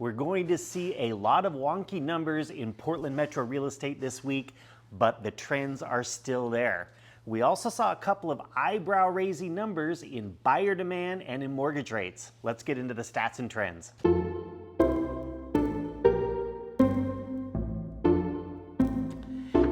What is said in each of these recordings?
We're going to see a lot of wonky numbers in Portland metro real estate this week, but the trends are still there. We also saw a couple of eyebrow-raising numbers in buyer demand and in mortgage rates. Let's get into the stats and trends.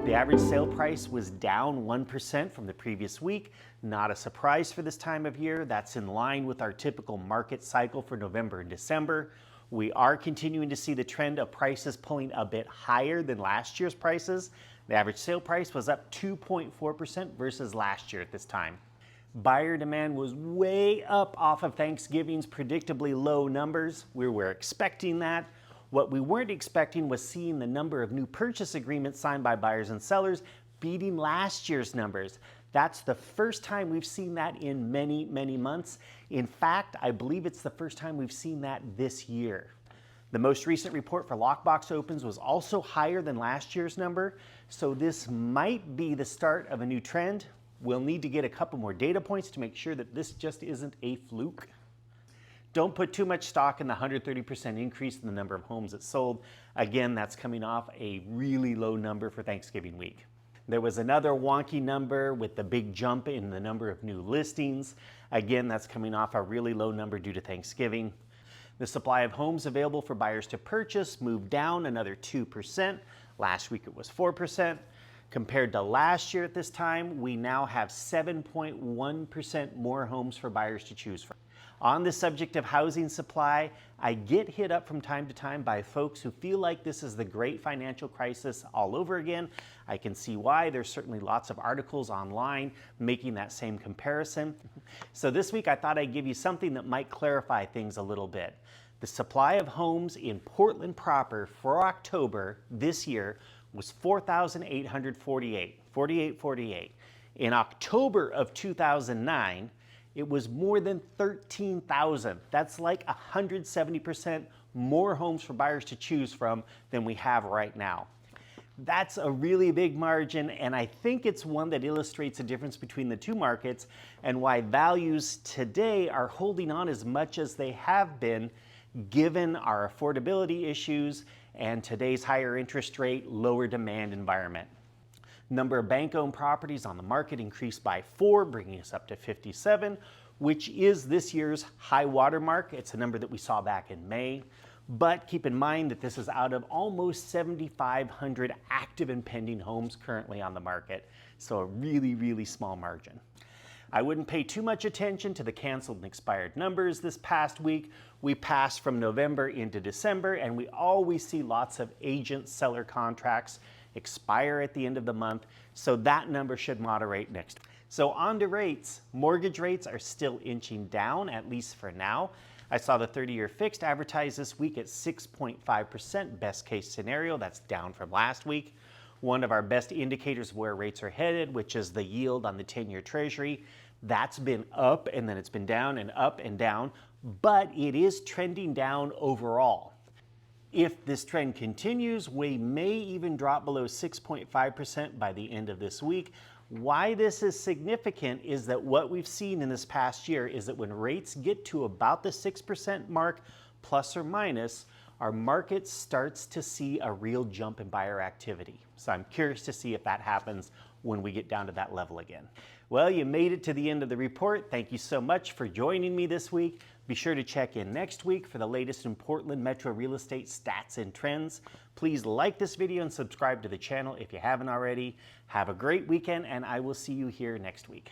The average sale price was down 1% from the previous week. Not a surprise for this time of year. That's in line with our typical market cycle for November and December. We are continuing to see the trend of prices pulling a bit higher than last year's prices. The average sale price was up 2.4% versus last year at this time. Buyer demand was way up off of Thanksgiving's predictably low numbers. We were expecting that. What we weren't expecting was seeing the number of new purchase agreements signed by buyers and sellers beating last year's numbers. That's the first time we've seen that in many, many months. In fact, I believe it's the first time we've seen that this year. The most recent report for lockbox opens was also higher than last year's number, so this might be the start of a new trend. We'll need to get a couple more data points to make sure that this just isn't a fluke. Don't put too much stock in the 130% increase in the number of homes that sold. Again, that's coming off a really low number for Thanksgiving week. There was another wonky number with the big jump in the number of new listings. Again, that's coming off a really low number due to Thanksgiving. The supply of homes available for buyers to purchase moved down another 2%. Last week it was 4%. Compared to last year at this time, we now have 7.1% more homes for buyers to choose from. On the subject of housing supply, I get hit up from time to time by folks who feel like this is the great financial crisis all over again. I can see why. There's certainly lots of articles online making that same comparison. So this week I thought I'd give you something that might clarify things a little bit. The supply of homes in Portland proper for October this year was 4,848. In October of 2009, it was more than 13,000. That's like 170% more homes for buyers to choose from than we have right now. That's a really big margin, and I think it's one that illustrates the difference between the two markets and why values today are holding on as much as they have been given our affordability issues and today's higher interest rate, lower demand environment. Number of bank-owned properties on the market increased by 4, bringing us up to 57, which is this year's high water mark. It's a number that we saw back in May. But keep in mind that this is out of almost 7,500 active and pending homes currently on the market. So a really, really small margin. I wouldn't pay too much attention to the canceled and expired numbers this past week. We passed from November into December, and we always see lots of agent-seller contracts expire at the end of the month, so that number should moderate next. So on to rates. Mortgage rates are still inching down, at least for now. I saw the 30-year fixed advertised this week at 6.5%, best case scenario. That's down from last week. One of our best indicators of where rates are headed, which is the yield on the 10-year Treasury. That's been up, and then it's been down and up and down, but it is trending down overall. If this trend continues, we may even drop below 6.5% by the end of this week. Why this is significant is that what we've seen in this past year is that when rates get to about the 6% mark, plus or minus, our market starts to see a real jump in buyer activity. So I'm curious to see if that happens when we get down to that level again. Well, you made it to the end of the report. Thank you so much for joining me this week. Be sure to check in next week for the latest in Portland metro real estate stats and trends. Please like this video and subscribe to the channel if you haven't already. Have a great weekend, and I will see you here next week.